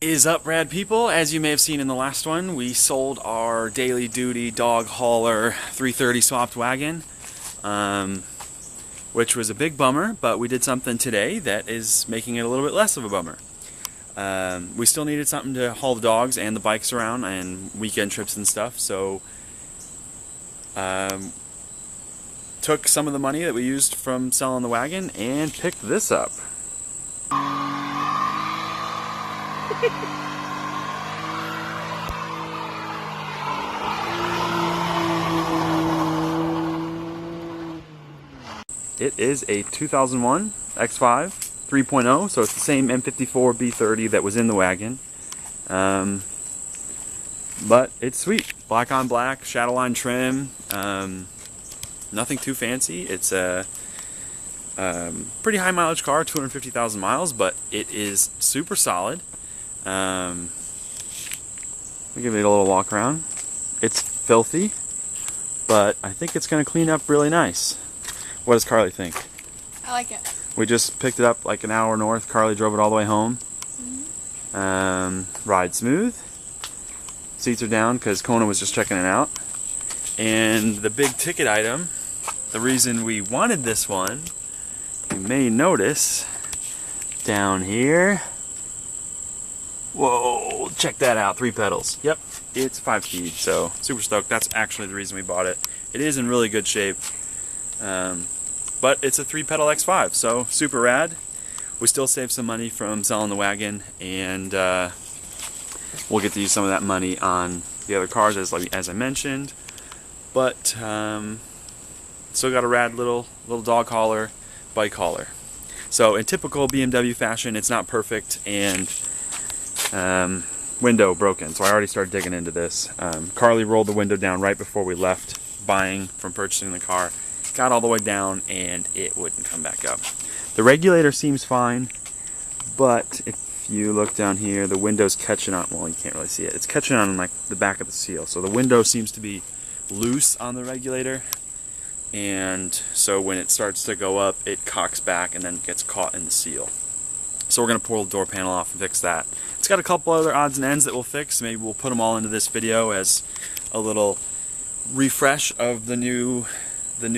Is up, rad people? As you may have seen in the last one, we sold our daily duty dog hauler 330 swapped wagon, which was a big bummer, but we did something today that is making it a little bit less of a bummer. We still needed something to haul the dogs and the bikes around and weekend trips and stuff, so took some of the money that we used from selling the wagon and picked this up. It is a 2001 X5 3.0, so it's the same M54 B30 that was in the wagon. But it's sweet. Black on black, Shadowline trim, nothing too fancy. It's a pretty high mileage car, 250,000 miles, but it is super solid. Let me give it a little walk around. It's filthy, but I think it's going to clean up really nice. What does Carly think? I like it. We just picked it up like an hour north. Carly drove it all the way home. Ride smooth. Seats are down because Kona was just checking it out. And the big ticket item, the reason we wanted this one, you may notice down here. Whoa, check that out, 3 pedals. Yep, it's 5-speed, so super stoked. That's actually the reason we bought it. It is in really good shape, but it's a 3-pedal X5, so super rad. We still saved some money from selling the wagon, and we'll get to use some of that money on the other cars, as I mentioned. But still got a rad little dog hauler, bike hauler. So in typical BMW fashion, it's not perfect, and window broken, so I already started digging into this. Carly rolled the window down right before we left purchasing the car. Got all the way down and it wouldn't come back up. The regulator seems fine, but if you look down here, the window's catching on, well, you can't really see it. It's catching on like the back of the seal, so the window seems to be loose on the regulator, and so when it starts to go up, it cocks back and then gets caught in the seal. So we're going to pull the door panel off and fix that. It's got a couple other odds and ends that we'll fix. Maybe we'll put them all into this video as a little refresh of the new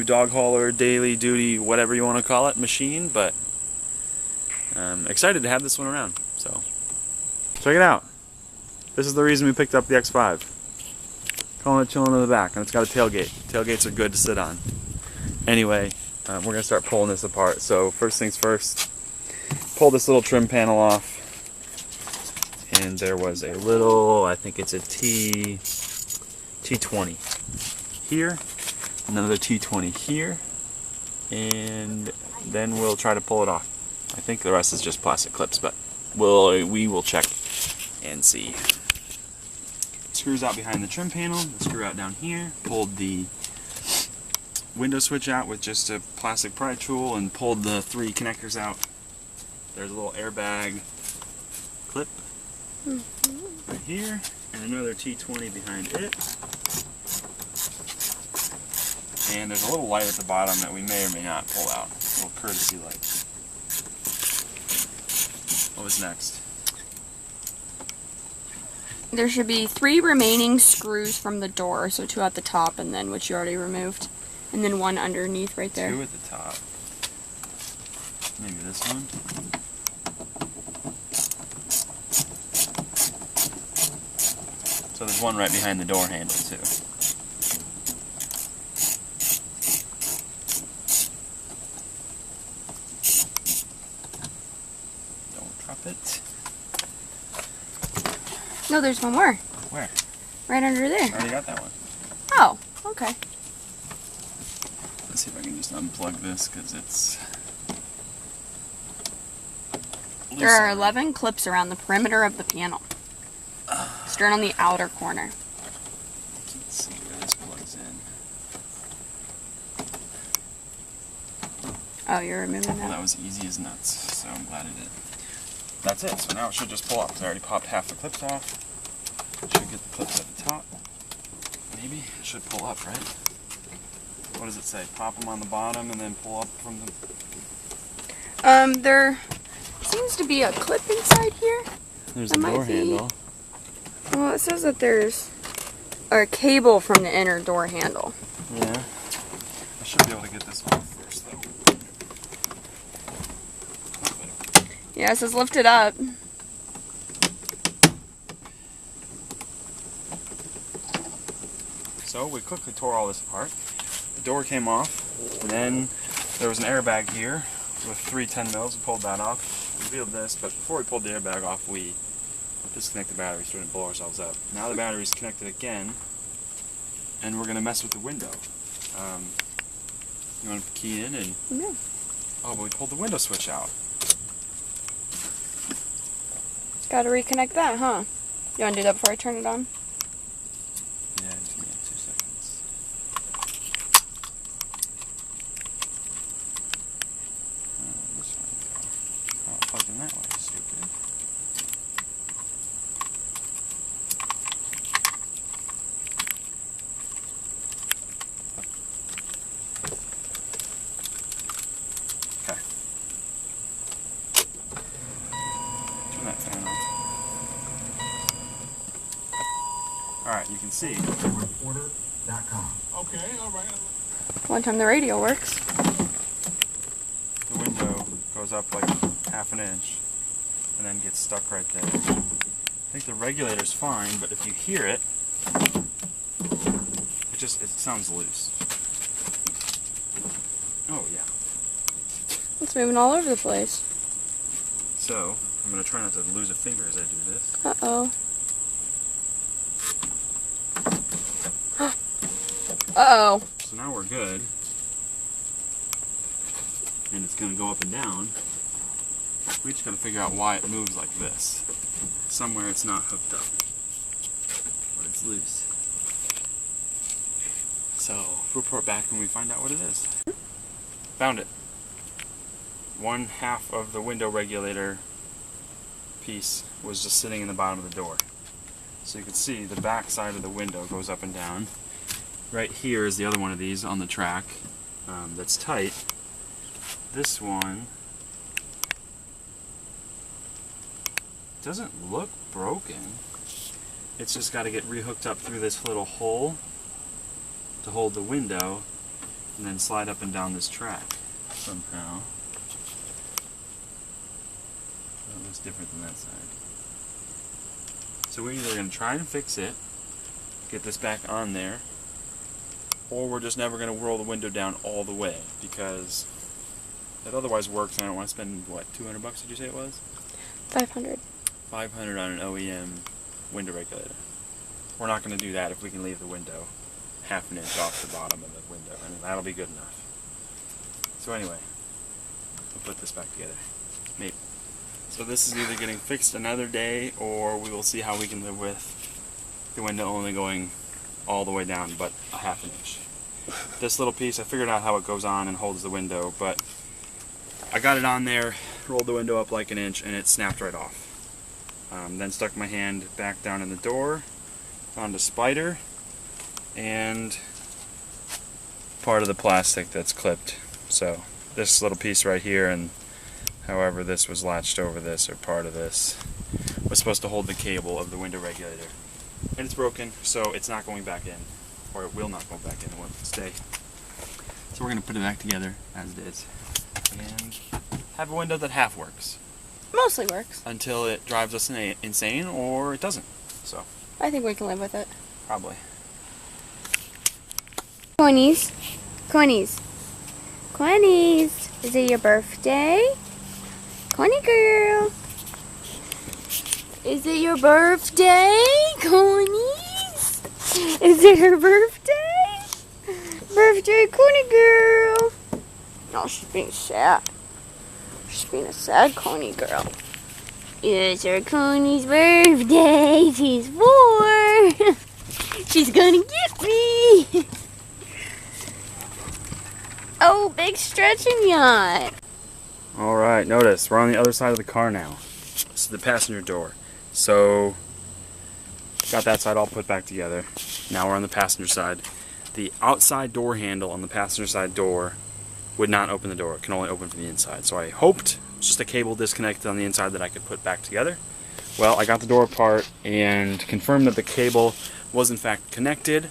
dog hauler, daily duty, whatever you want to call it, machine. But I'm excited to have this one around. So check it out. This is the reason we picked up the X5. Calling it chilling in the back, and it's got a tailgate. Tailgates are good to sit on. Anyway, we're going to start pulling this apart. So first things first. Pull this little trim panel off, and there was a little, I think it's a T20 here, another T20 here, and then we'll try to pull it off. I think the rest is just plastic clips, but we will check and see. Screws out behind the trim panel, the screw out down here, pulled the window switch out with just a plastic pry tool, and pulled the 3 connectors out. There's a little airbag clip right here, and another T20 behind it. And there's a little light at the bottom that we may or may not pull out. A little courtesy light. What was next? There should be 3 remaining screws from the door, so 2 at the top, and then which you already removed, and then 1 underneath right there. 2 at the top. Maybe this one. So there's 1 right behind the door handle too. Don't drop it. No, there's 1 more. Where? Right under there. I already got that one. Oh, okay. Let's see if I can just unplug this, because it's loose. There are 11 clips around the perimeter of the panel. Start on the outer corner. Let's see where this plugs in. Oh, you're removing Well, that? that was easy as nuts, so I'm glad it did. That's it, so now it should just pull off. I already popped half the clips off. Should get the clips at the top. Maybe it should pull up, right? What does it say? Pop them on the bottom and then pull up from the... There seems to be a clip inside here. There's That the door might be. handle. Well, it says that there's a cable from the inner door handle. Yeah. I should be able to get this off first, though. Yeah, it says lift it up. So we quickly tore all this apart. The door came off, and then there was an airbag here with 3 10 mils. We pulled that off, revealed this, but before we pulled the airbag off, we disconnected the battery so we didn't blow ourselves up. Now the battery's connected again, and we're going to mess with the window. You want to key in and... Yeah. Oh, but we pulled the window switch out. Gotta reconnect that, huh? You wanna do that before I turn it on? Yeah, just give me 2 seconds. This one. Oh, plugged in that way, stupid. Okay. Turn that fan on. Alright, you can see. Reporter.com. Okay, alright. One time the radio works. The window goes up like ½ an inch and then gets stuck right there. I think the regulator's fine, but if you hear it, it sounds loose. Oh yeah. It's moving all over the place. So, I'm going to try not to lose a finger as I do this. Uh-oh. Uh-oh. So now we're good. And it's going to go up and down. We just got to figure out why it moves like this. Somewhere it's not hooked up. But it's loose. So, report back when we find out what it is. Found it. 1/2 of the window regulator piece was just sitting in the bottom of the door. So you can see the back side of the window goes up and down. Right here is the other one of these on the track that's tight. This one doesn't look broken. It's just got to get rehooked up through this little hole to hold the window and then slide up and down this track somehow. That looks different than that side. So we're either going to try and fix it, get this back on there, or we're just never going to roll the window down all the way because it otherwise works and I don't want to spend, what, $200 did you say it was? 500. 500 on an OEM window regulator. We're not going to do that if we can leave the window ½ an inch off the bottom of the window, and that'll be good enough. So anyway, we'll put this back together. Maybe. So this is either getting fixed another day, or we will see how we can live with the window only going all the way down but ½ an inch. This little piece, I figured out how it goes on and holds the window, but I got it on there, rolled the window up like 1 inch, and it snapped right off. Then stuck my hand back down in the door, found a spider, and part of the plastic that's clipped. So this little piece right here, and however this was latched over this, or part of this, was supposed to hold the cable of the window regulator. And it's broken, so it's not going back in, or it will not go back in, it won't stay. So we're going to put it back together as it is, and have a window that half works. Mostly works. Until it drives us insane, or it doesn't. So, I think we can live with it. probably. Quinnies. Quinnies. Quinnies. Is it your birthday? Quinny girl. Is it your birthday? Quinnies? Is it her birthday? Birthday, Quinny girl. No, she's being sad. She's being a sad Coney girl. It's her Coney's birthday. She's 4. She's gonna get me. Oh, big stretch and yawn. Alright, notice, we're on the other side of the car now. This is the passenger door. So, got that side all put back together. Now we're on the passenger side. The outside door handle on the passenger side door would not open the door. It can only open from the inside. So I hoped it was just a cable disconnected on the inside that I could put back together. Well, I got the door apart and confirmed that the cable was in fact connected,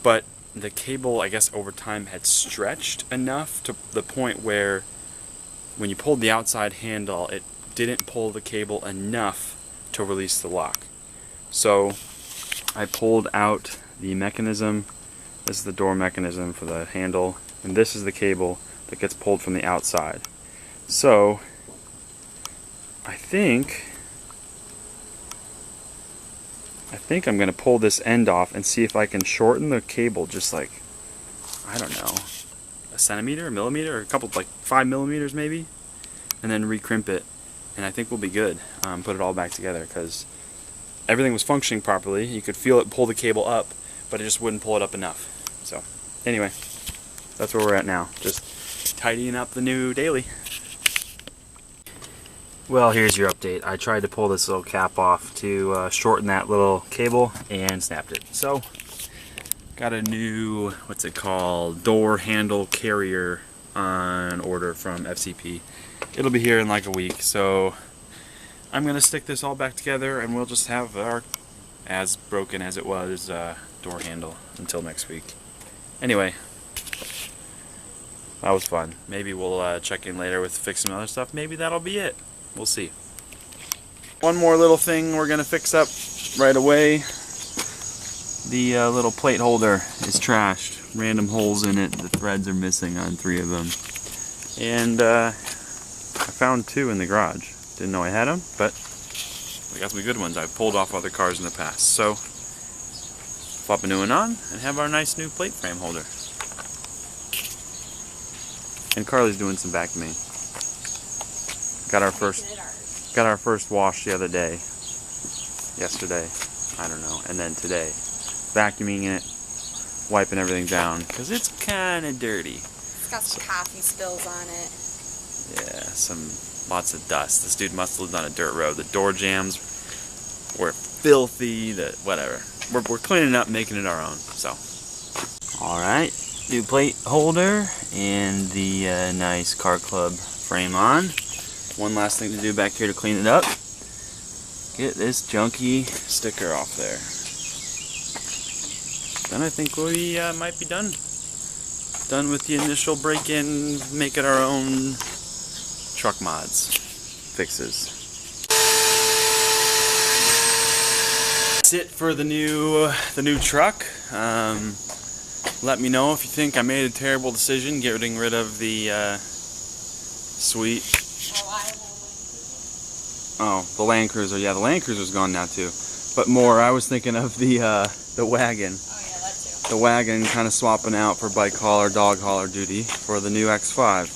but the cable, I guess over time, had stretched enough to the point where when you pulled the outside handle, it didn't pull the cable enough to release the lock. So I pulled out the mechanism. This is the door mechanism for the handle, and this is the cable that gets pulled from the outside. So I think I'm going to pull this end off and see if I can shorten the cable just like, I don't know, a centimeter, a millimeter, or a couple, like 5 millimeters maybe, and then recrimp it, and I think we'll be good. Put it all back together, because everything was functioning properly. You could feel it pull the cable up, but it just wouldn't pull it up enough. So anyway, that's where we're at now, just tidying up the new daily. Well, here's your update. I tried to pull this little cap off to shorten that little cable and snapped it. So, got a new, what's it called, door handle carrier on order from FCP. It'll be here in like a week, so I'm going to stick this all back together and we'll just have our, as broken as it was, door handle until next week. Anyway, that was fun. Maybe we'll check in later with fixing some other stuff. Maybe that'll be it. We'll see. One more little thing we're gonna fix up right away. The little plate holder is trashed. Random holes in it. The threads are missing on 3 of them. And I found 2 in the garage. Didn't know I had them, but we got some good ones. I've pulled off other cars in the past. So, flop a new one on and have our nice new plate frame holder. And Carly's doing some vacuuming. Got our first wash the other day. Yesterday, I don't know, and then today. Vacuuming it, wiping everything down, because it's kind of dirty. It's got some coffee spills on it. Yeah, lots of dust. This dude must have lived on a dirt road. The door jambs were filthy, whatever. We're cleaning it up, making it our own, so. Alright, new plate holder, and the nice car club frame on. One last thing to do back here to clean it up. Get this junky sticker off there. Then I think we might be done. Done with the initial break-in, make it our own truck mods, fixes. That's it for the new truck. Let me know if you think I made a terrible decision getting rid of the sweet. Oh, the Land Cruiser. Yeah, the Land Cruiser's gone now too. But more, I was thinking of the wagon. Oh yeah, that too. The wagon kind of swapping out for bike hauler, dog hauler duty for the new X5.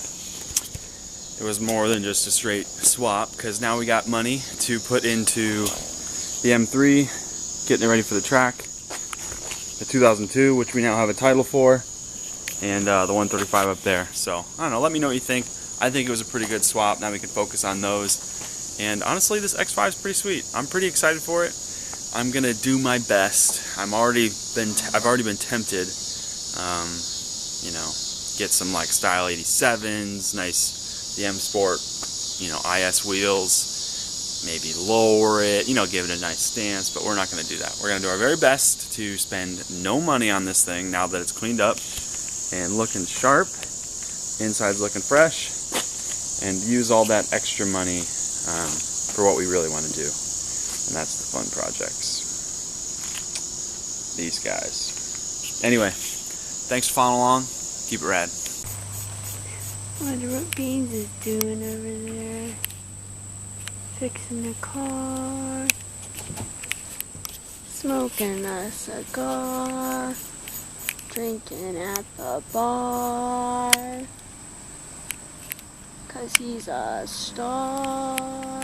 It was more than just a straight swap, because now we got money to put into the M3, getting it ready for the track, the 2002, which we now have a title for, and the 135 up there. So, I don't know, let me know what you think. I think it was a pretty good swap. Now we can focus on those. And honestly, this X5 is pretty sweet. I'm pretty excited for it. I'm gonna do my best. I've already been tempted. You know, get some like style 87s, nice the M Sport, you know, IS wheels. Maybe lower it, you know, give it a nice stance. But we're not gonna do that. We're gonna do our very best to spend no money on this thing now that it's cleaned up and looking sharp. Inside's looking fresh, and use all that extra money for what we really want to do, and that's the fun projects. These guys. Anyway, thanks for following along. Keep it rad. Wonder what Beans is doing over there. Fixing the car. Smoking a cigar. Drinking at the bar. 'Cause he's a star.